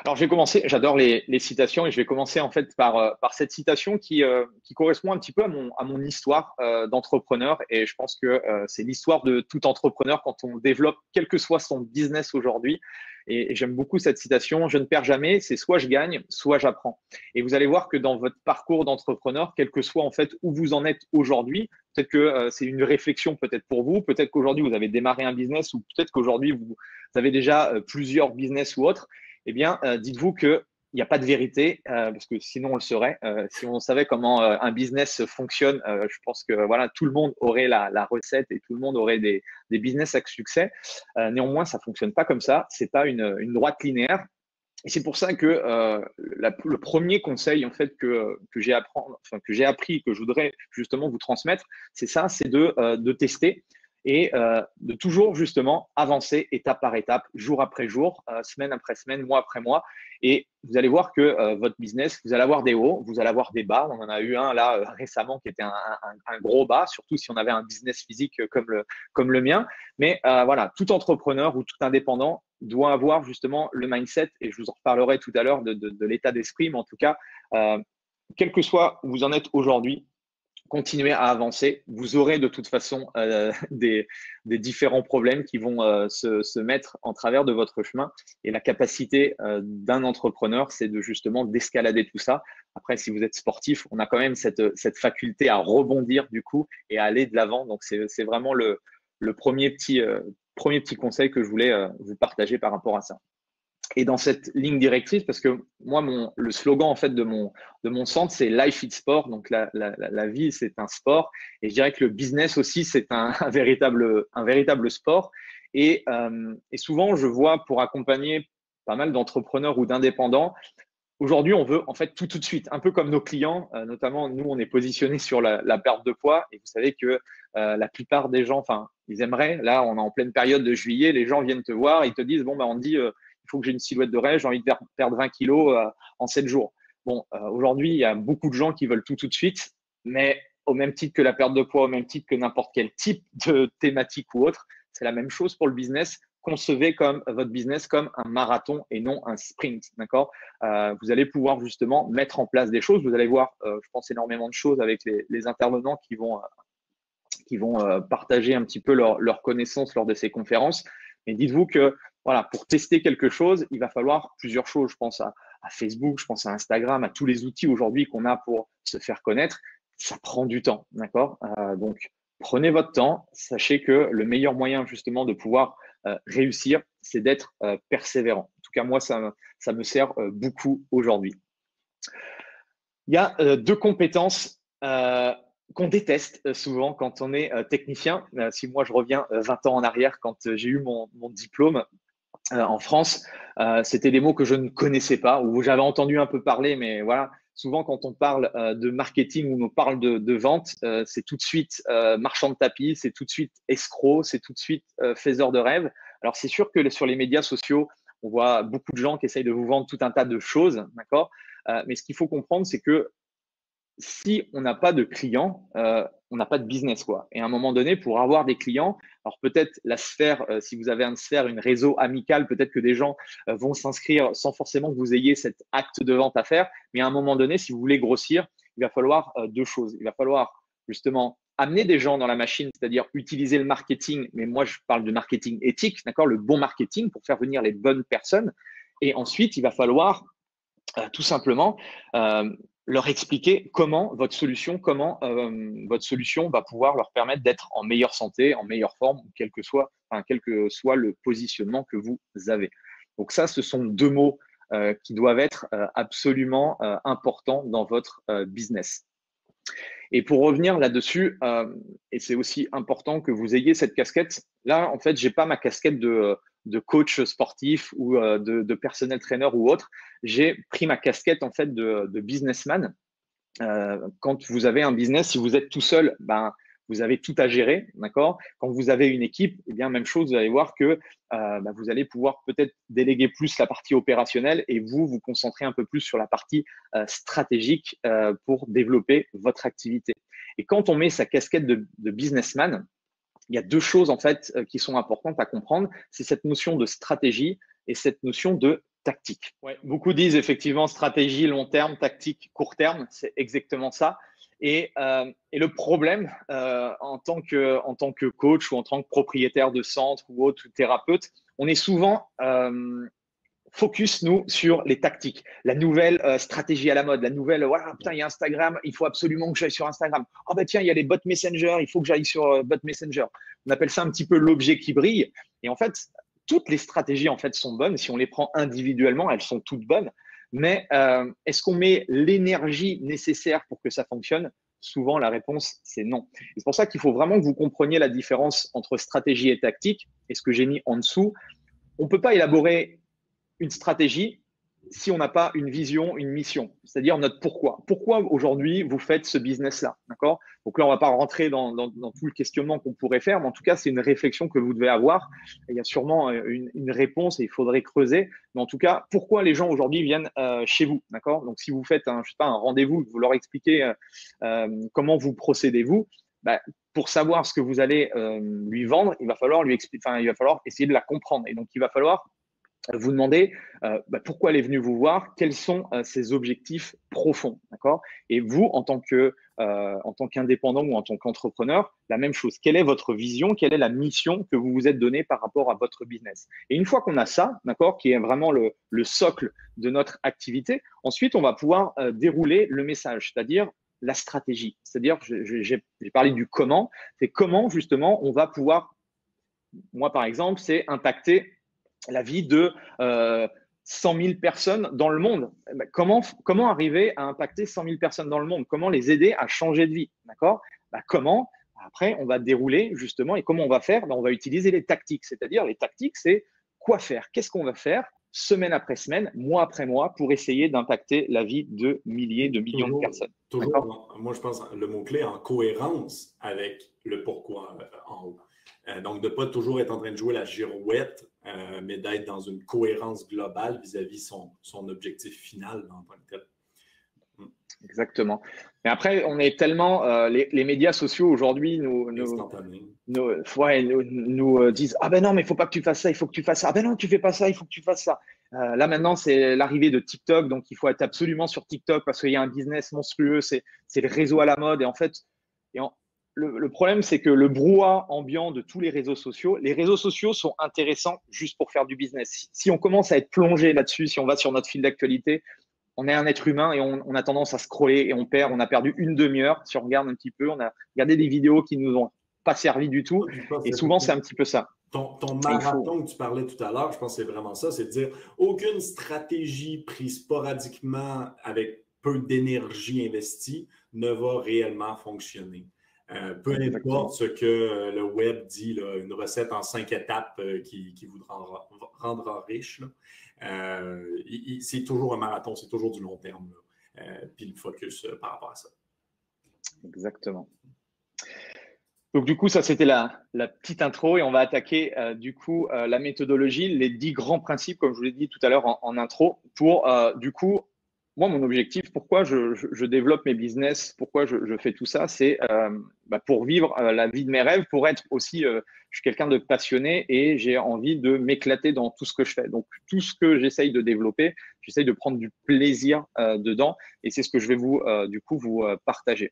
Alors, je vais commencer, j'adore les citations et je vais commencer en fait par cette citation qui correspond un petit peu à mon histoire d'entrepreneur et je pense que c'est l'histoire de tout entrepreneur quand on développe quel que soit son business aujourd'hui. Et j'aime beaucoup cette citation, je ne perds jamais, c'est soit je gagne, soit j'apprends. Et vous allez voir que dans votre parcours d'entrepreneur, quel que soit en fait où vous en êtes aujourd'hui, peut-être que c'est une réflexion peut-être pour vous, peut-être qu'aujourd'hui vous avez démarré un business ou peut-être qu'aujourd'hui vous avez déjà plusieurs business ou autres eh bien, dites-vous qu'il n'y a pas de vérité, parce que sinon on le saurait. Si on savait comment un business fonctionne, je pense que voilà, tout le monde aurait la recette et tout le monde aurait des business à succès. Néanmoins, ça fonctionne pas comme ça. C'est pas une droite linéaire. Et c'est pour ça que le premier conseil en fait que j'ai appris, que je voudrais justement vous transmettre, c'est ça, c'est de tester et de toujours justement avancer étape par étape, jour après jour, semaine après semaine, mois après mois. Et vous allez voir que votre business, vous allez avoir des hauts, vous allez avoir des bas. On en a eu un là récemment qui était un gros bas, surtout si on avait un business physique comme le mien. Mais voilà, tout entrepreneur ou tout indépendant doit avoir justement le mindset, et je vous en reparlerai tout à l'heure de l'état d'esprit, mais en tout cas, euh, quel que soit où vous en êtes aujourd'hui, continuez à avancer. Vous aurez de toute façon des différents problèmes qui vont se mettre en travers de votre chemin. Et la capacité d'un entrepreneur, c'est de justement d'escalader tout ça. Après, si vous êtes sportif, on a quand même cette faculté à rebondir du coup et à aller de l'avant. Donc, c'est vraiment le premier petit conseil que je voulais vous partager par rapport à ça. Et dans cette ligne directrice, parce que moi, le slogan en fait de mon centre, c'est Life is Sport. Donc la vie, c'est un sport. Et je dirais que le business aussi, c'est un véritable sport. Et souvent, je vois pour accompagner pas mal d'entrepreneurs ou d'indépendants, aujourd'hui, on veut en fait tout de suite, un peu comme nos clients, notamment nous, on est positionné sur la perte de poids. Et vous savez que la plupart des gens, enfin, ils aimeraient, là, on est en pleine période de juillet, les gens viennent te voir, ils te disent, bon, bah, on dit, il faut que j'ai une silhouette de rêve, j'ai envie de perdre 20 kilos en 7 jours. Bon, aujourd'hui, il y a beaucoup de gens qui veulent tout de suite, mais au même titre que la perte de poids, au même titre que n'importe quel type de thématique ou autre, c'est la même chose pour le business. Concevez comme votre business comme un marathon et non un sprint, d'accord? Vous allez pouvoir justement mettre en place des choses. Vous allez voir, je pense, énormément de choses avec les intervenants qui vont partager un petit peu leur connaissance lors de ces conférences. Mais dites-vous que voilà, pour tester quelque chose, il va falloir plusieurs choses. Je pense à Facebook, je pense à Instagram, à tous les outils aujourd'hui qu'on a pour se faire connaître. Ça prend du temps, d'accord? Donc, prenez votre temps. Sachez que le meilleur moyen justement de pouvoir réussir, c'est d'être persévérant. En tout cas, moi, ça me sert beaucoup aujourd'hui. Il y a deux compétences qu'on déteste souvent quand on est technicien. Si moi je reviens 20 ans en arrière, quand j'ai eu mon diplôme en France, c'était des mots que je ne connaissais pas ou j'avais entendu un peu parler, mais voilà. Souvent, quand on parle de marketing ou on parle de vente, c'est tout de suite marchand de tapis, c'est tout de suite escroc, c'est tout de suite faiseur de rêve. Alors, c'est sûr que sur les médias sociaux, on voit beaucoup de gens qui essayent de vous vendre tout un tas de choses, d'accord? Mais ce qu'il faut comprendre, c'est que si on n'a pas de clients, on n'a pas de business, quoi. Et à un moment donné, pour avoir des clients, alors peut-être la sphère, si vous avez une sphère, une réseau amical, peut-être que des gens vont s'inscrire sans forcément que vous ayez cet acte de vente à faire. Mais à un moment donné, si vous voulez grossir, il va falloir deux choses. Il va falloir justement amener des gens dans la machine, c'est-à-dire utiliser le marketing. Mais moi, je parle de marketing éthique, d'accord, le bon marketing pour faire venir les bonnes personnes. Et ensuite, il va falloir tout simplement leur expliquer comment votre solution va pouvoir leur permettre d'être en meilleure santé, en meilleure forme, quel que soit le positionnement que vous avez. Donc ça, ce sont deux mots qui doivent être absolument importants dans votre business. Et pour revenir là-dessus, et c'est aussi important que vous ayez cette casquette. Là, en fait, j'ai pas ma casquette de coach sportif ou de personnel trainer ou autre. J'ai pris ma casquette en fait de businessman. Quand vous avez un business, si vous êtes tout seul, ben, vous avez tout à gérer, d'accord? Quand vous avez une équipe, eh bien, même chose, vous allez voir que ben, vous allez pouvoir peut-être déléguer plus la partie opérationnelle et vous concentrer un peu plus sur la partie stratégique pour développer votre activité. Et quand on met sa casquette de businessman, il y a deux choses en fait qui sont importantes à comprendre. C'est cette notion de stratégie et cette notion de Tactique. Ouais, beaucoup disent effectivement stratégie long terme, tactique court terme. C'est exactement ça. Et le problème en tant que coach ou en tant que propriétaire de centre ou autre ou thérapeute, on est souvent focus, nous, sur les tactiques, la nouvelle stratégie à la mode, la nouvelle, voilà, putain, il y a Instagram, il faut absolument que j'aille sur Instagram. Oh, bah tiens, il y a les bot Messenger, il faut que j'aille sur bot Messenger. On appelle ça un petit peu l'objet qui brille. Et en fait, toutes les stratégies, en fait, sont bonnes. Si on les prend individuellement, elles sont toutes bonnes. Mais est-ce qu'on met l'énergie nécessaire pour que ça fonctionne? Souvent, la réponse, c'est non. C'est pour ça qu'il faut vraiment que vous compreniez la différence entre stratégie et tactique. Et ce que j'ai mis en dessous, on ne peut pas élaborer une stratégie si on n'a pas une vision, une mission, c'est-à-dire notre pourquoi. Pourquoi aujourd'hui vous faites ce business-là, d'accord? Donc là, on ne va pas rentrer dans tout le questionnement qu'on pourrait faire, mais en tout cas, c'est une réflexion que vous devez avoir. Il y a sûrement une réponse et il faudrait creuser. Mais en tout cas, pourquoi les gens aujourd'hui viennent chez vous, d'accord? Donc si vous faites je sais pas, un rendez-vous, vous leur expliquez comment vous procédez-vous, bah, pour savoir ce que vous allez lui vendre, il va falloir lui expliquer, enfin, il va falloir essayer de la comprendre. Et donc, il va falloir vous demandez pourquoi elle est venue vous voir, quels sont ses objectifs profonds, d'accord? Et vous, en tant qu'indépendant ou en tant qu'entrepreneur, la même chose. Quelle est votre vision? Quelle est la mission que vous vous êtes donnée par rapport à votre business? Et une fois qu'on a ça, d'accord, qui est vraiment le socle de notre activité, ensuite, on va pouvoir dérouler le message, c'est-à-dire la stratégie. C'est-à-dire, j'ai parlé du comment, c'est comment justement on va pouvoir, moi par exemple, c'est impacter la vie de 100 000 personnes dans le monde. Comment arriver à impacter 100 000 personnes dans le monde? Comment les aider à changer de vie? D'accord? Comment? Après, on va dérouler justement. Et comment on va faire? On va utiliser les tactiques. C'est-à-dire, les tactiques, c'est quoi faire? Qu'est-ce qu'on va faire semaine après semaine, mois après mois, pour essayer d'impacter la vie de milliers, de millions de personnes. Toujours, moi je pense le mot-clé en cohérence avec le pourquoi en haut. Donc, de ne pas toujours être en train de jouer la girouette, mais d'être dans une cohérence globale vis-à-vis son objectif final en tant que tel. Exactement. Mais après, on est tellement… les médias sociaux aujourd'hui nous disent « Ah ben non, mais il ne faut pas que tu fasses ça, il faut que tu fasses ça. Ah ben non, tu ne fais pas ça, il faut que tu fasses ça. » Là, maintenant, c'est l'arrivée de TikTok. Donc, il faut être absolument sur TikTok parce qu'il y a un business monstrueux. C'est le réseau à la mode. Et en fait, le problème, c'est que le brouhaha ambiant de tous les réseaux sociaux sont intéressants juste pour faire du business. Si on commence à être plongé là-dessus, si on va sur notre fil d'actualité, on est un être humain et on a tendance à scroller et on a perdu une demi-heure. Si on regarde un petit peu, on a regardé des vidéos qui nous ont pas servi du tout. Et souvent, c'est un petit peu ça. Ton marathon que tu parlais tout à l'heure, je pense que c'est vraiment ça, c'est de dire aucune stratégie prise sporadiquement avec peu d'énergie investie ne va réellement fonctionner. Peu importe ce que le web dit, là, une recette en 5 étapes qui vous rendra riche, c'est toujours un marathon, c'est toujours du long terme. Puis le focus par rapport à ça. Exactement. Donc du coup, ça c'était la petite intro et on va attaquer du coup la méthodologie, les 10 grands principes, comme je vous l'ai dit tout à l'heure en intro, pour du coup, moi, mon objectif, pourquoi je développe mes business, pourquoi je fais tout ça, c'est pour vivre la vie de mes rêves, pour être aussi, je suis quelqu'un de passionné et j'ai envie de m'éclater dans tout ce que je fais. Donc, tout ce que j'essaye de développer, j'essaye de prendre du plaisir dedans et c'est ce que je vais vous, du coup, vous partager.